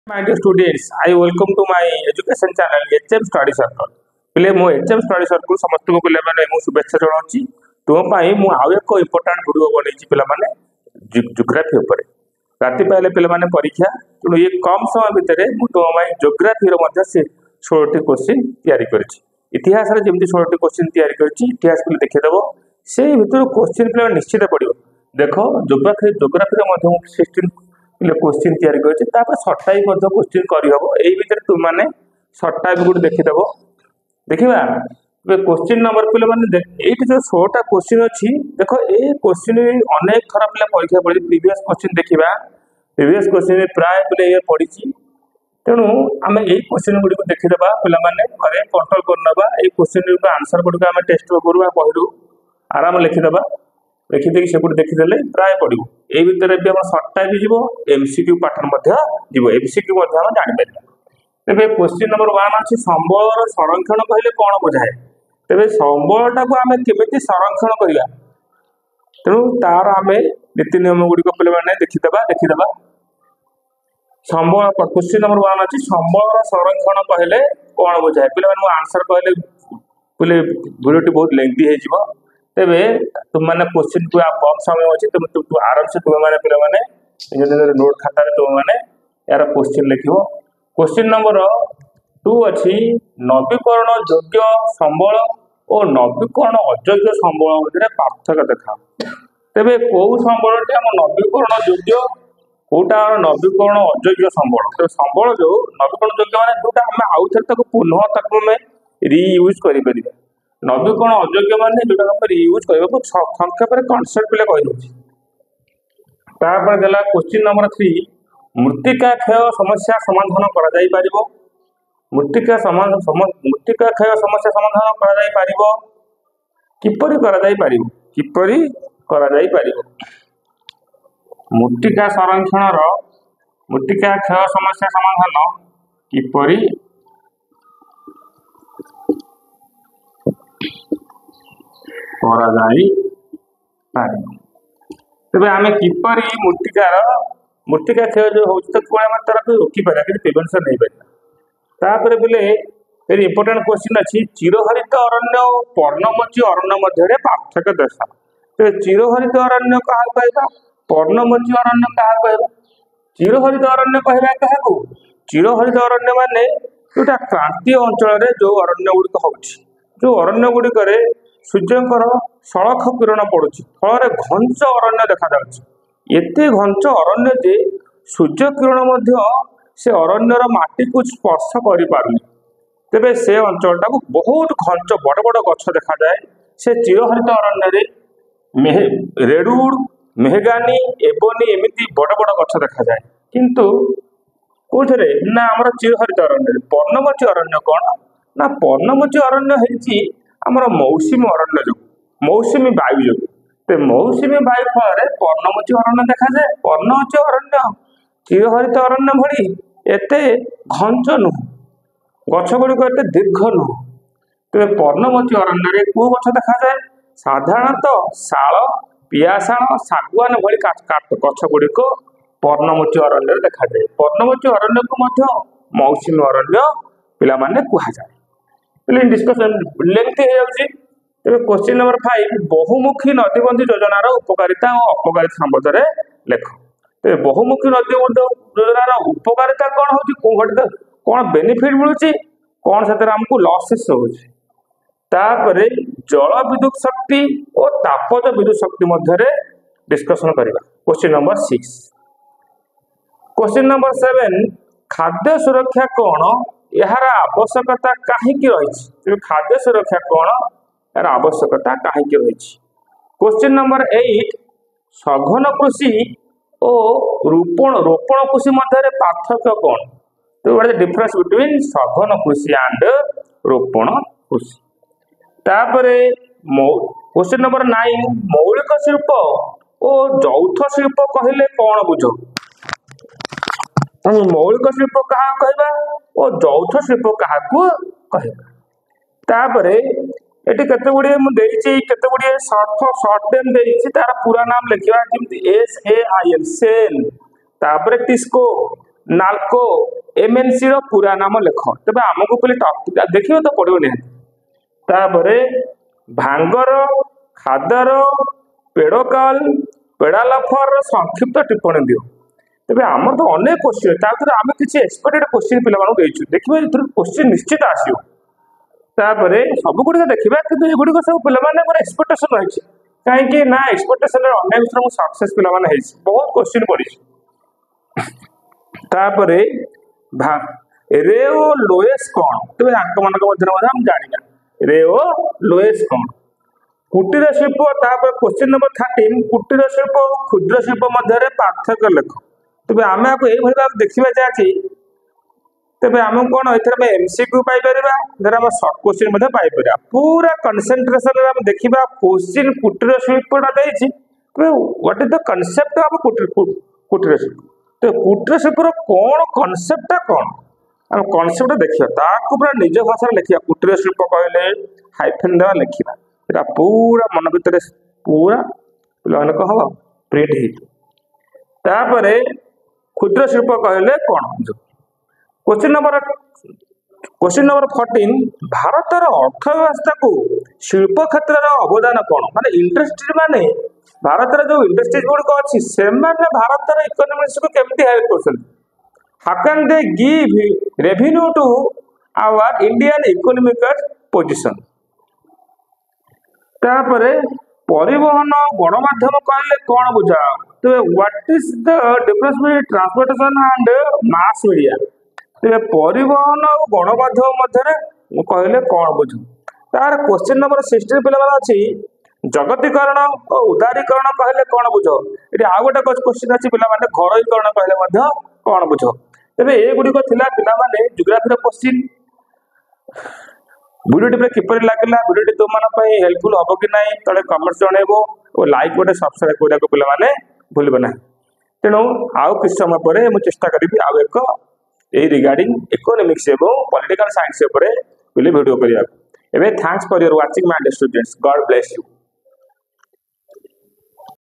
My dear students, I welcome to my education channel HM Study Circle. पिले मो HM Study Circle समस्त को पिले माने मो शुभेच्छा जणाउची तुम पाई मो आउ एक इंपोर्टेंट वीडियो बनैची पिला माने ज्योग्राफी ऊपर राति पहले पिला माने परीक्षा तेणु ये कम समय भितर मु तुम माई ज्योग्राफी रो मध्य से 16टी क्वेश्चन तैयारी करछि इतिहास रे जेमति 16टी क्वेश्चन तैयारी करछि इतिहास पिले देखि देबो सेही भितर क्वेश्चन पिला निश्चित पड़िबो देखो ज्योग्राफी रे मध्य 16 क्वेश्चन तैयारी करछि तापर शॉर्ट टाइप मध्य क्वेश्चन करि हबो एई भितर तुम माने शॉर्ट टाइप गुड देखि देबो देखिबा क्वेश्चन नंबर पिले माने एठी जो 16टा क्वेश्चन अछि देखो ए क्वेश्चन अनेक थरा पिले परीक्षा पड़ी प्रीवियस क्वेश्चन देखिबा प्रीवियस क्वेश्चन प्राय पिले ये पड़ीछि तेणु आमे एई क्वेश्चन गुडी को देखि देबा पिला माने घरे कंट्रोल कर नबा एई क्वेश्चन को आंसर गुडी को आमे टेस्ट करबा पहिरु आराम लिखि देबा लिखि देखि सेपुट देखि देले प्राय पड़िबो एई भितर भी हम शॉर्ट टाइप जीवो एमसीक्यू पैटर्न मध्य जीवो एमसीक्यू मध्य हम जानि परिबा तेबे क्वेश्चन नंबर 1 अछि संबळर संरक्षण कहिले कोन बुझाए तेबे संबळटा को आमे केमिति संरक्षण करिया तेणु तार आमे नीति नियम गुडी को पिले माने देखि देबा संबळ क्वेश्चन नंबर 1 अछि संबळर संरक्षण कहिले कोन बुझाए पिले माने आंसर कहिले पिले वीडियोटी बहुत लेंथी हे जीवो तेबे तुम माने क्वेश्चन को कम समय अछि तुम आराम से तुम माने पिले माने निज नोट खाता रे तुम माने यार क्वेश्चन लिखिबो क्वेश्चन नंबर 2 अछि नवीकरण योग्य संबळ और नवीकरण अयोग्य संबळ मध्य पार्थक्य देखाओ तेबे को संबळटी हम नवीकरण योग्य कोटा नवीकरण अयोग्य संबळ तो संबळ जो नवीकरण योग्य माने जोटा हम आउथर तक पुनः तक में रीयूज करि परिबा नवीकरण अयोग्य माने जोटा हम रीयूज करबो संख्या पर कांसेप्ट ले कहि दोछि तापर गला क्वेश्चन नंबर 3 मृत्तिका क्षय समस्या समाधान करा जाई परिबो मृत्तिका क्षय समस्या समाधान करा जाई परिबो किपरि करा जाई परिबो मृत्तिका संरक्षण रो मृत्तिका क्षय समस्या समाधान किपरि करा जाई परिबो तबे आमे किपरि मृत्तिका क्षय जो होछि त कोन मात्रा को रोकी पारा कि प्रिवेंशन नहीं पारा तापर बोले वेरी इंपोर्टेंट क्वेश्चन अछि चिरहरित अरण्य और पर्णमोची अरण्य मध्य पार्थक्य दर्शाओ तो चिरहरित अरण्य कहा कहबा पर्णमोची अरण्य कहा कहबा चिरहरित अरण्य कहबा काहाकू चिरहरित अरण्य माने जोटा क्रांतीय अंचल रे जो अरण्य गुडी होछि जो अरण्य गुडी करे सूर्यकर सड़क किरण पड़ुछि फल घंच अरण्य देखा जाउछि एते घंच अरण्य जे सूर्य किरण मध्य से अरण्यर माटी को स्पर्श करि पारुनी तेबे से अंचलटा को बहुत घंच बड़ बड़ गछ देखा जाए से चिरहरित अरण्य रे रेडवुड मेहगानी एबोनी एमिति बड़ बड़ गछ देखा जाए किंतु कोथरे ना हमर चिरहरित अरण्य पर्णमोची अरण्य कोन ना पर्णमोची अरण्य हेछि हमर मौसुमी अरण्य जो मौसुमी वायु जो ते मौसुमी वायु फल पर्णमोची अरण्य देखा जाए पर्णमोची अरण्य चिरहरित अरण्य भली एते घंच नु गछ गुडी को एते दीर्घ नु ते पर्णमोची अरण्य रे को गछ देखा जाए साधारणतः शाल पियाशाल सागवान भली गछ गुडी को पर्णमोची अरण्य रे देखा जाए पर्णमोची अरण्य को मध्य मौसुमी अरण्य पिला माने कुहा जाए पिले डिस्कशन लेंथी हे जाउची तेबे क्वेश्चन नंबर 5 बहुमुखी नदीबंधी योजना रो उपकारिता और अपकारिता संबंध रे लेखो ते बहुमुखी नदीबंधी योजना रो उपकारिता कोन होची कोन बेनिफिट मिलुची कोन सेतर हमकु लॉसेस होची तापरे जल विद्युत शक्ति और तापज विद्युत शक्ति मध्य रे डिस्कशन करिबा क्वेश्चन नंबर 6 क्वेश्चन नंबर 7 खाद्य सुरक्षा कोन यार आवश्यकता काहे की रहिछि ते खाद्य सुरक्षा कोन यार आवश्यकता काहे की रहिछि क्वेश्चन नंबर 8 सघन कृषि और रोपण कृषि मध्य पार्थक्य कोन तो what is the difference between सघन कृषि एंड रोपण कृषि तापरे क्वेश्चन नंबर 9 मौलिक शिल्प और जौथ शिल्प कहिले कोन बुझो मौलिक शिल्प कहा कहबा और जौथ शिल्प कहा को कहबा तापरे एटी केते गुडी मु देइछि केते गुडी शॉर्ट नेम देइछि तार पूरा नाम लिखिबा जेमति SAIL सेल तापरे टिस्को नाल्को एमएनसी रो पूरा नाम लिख तेज आमको पहले टॉपिक देखिए तो पड़ो निहाती भांगर खादर पेडोकाल पेडालफर संक्षिप्त टिप्पणी दियो तेज आम तो अनेक क्वेश्चन आम किसी एक्सपेक्टेड क्वेश्चन पे देखिए क्वेश्चन निश्चित आसो सब गुड़ देखा कि युड़क सब पे एक्सपेक्टेशन रही कहीं ना एक्सपेक्टेशन अनेक थर सक्सेस पे बहुत क्वेश्चन पड़ी रे ओ लोएस कौन तेज आंक मान जाना रे ओ लोएस कौन कुटीर शिल्प क्वेश्चन नंबर 13 कुटीर शिल्प और क्षुद्र शिल्प मध्य पार्थक्य लेख तेज आम आपको यही देखा जाए तेज आम कौन ये एमसीक्यू पाइपर आम सर्ट क्वेश्चन पाइपर पूरा कनसेंट्रेशन देखा क्वेश्चन कुटीर शिल्पटा what is the concept of कुटीर शिल्प तो कुटीर शिल्प कौन कनसेप्टा कौन आम कनसेप्ट देखा पूरा निज भाषा लिखा कुटीर शिल्प कहले हाइफेन देवा लिखा ये पूरा मन भर पूरा पे कह प्रिंट हो क्षुद्र शिल्प कहले कौन क्वेश्चन नंबर 14 भारतर अर्थव्यवस्था को शिल्प क्षेत्र अवदान कौन माने इंडस्ट्री माने भारत जो इंडस्ट्रीज गुड़िक अच्छी से भारतर इकोनॉमिक्स को केमती हेल्प कर how can they give revenue to our Indian economic position परिवहन गणमाध्यम कहले कौन बुझा तो what is the difference between transportation and mass media तेज परिवहन और गणमाध्यम मध्य कहले कौन बुझ तार क्वेश्चन नंबर 16 पे अच्छी जगतीकरण और उदारीकरण कहले कौन बुझ ये आउ गोटे क्वेश्चन अच्छी पे घरोईकरण कहले कौन बुझ तेज ये गुड़िक पे जियोग्राफी क्वेश्चन वीडियो किपर लगे वीडियो तुम हेल्पफुल हम कि ना तले कमेंट्स जनइब और लाइक गोटे सब्सक्राइब करने पे भूल ना तेणु आउ किस समय पर मुझे चेष्टा करी आउ एक रिगार्डिंग इकोनॉमिक्स एवं पॉलिटिकल साइंस वीडियो करने thanks for your watching my students God bless you.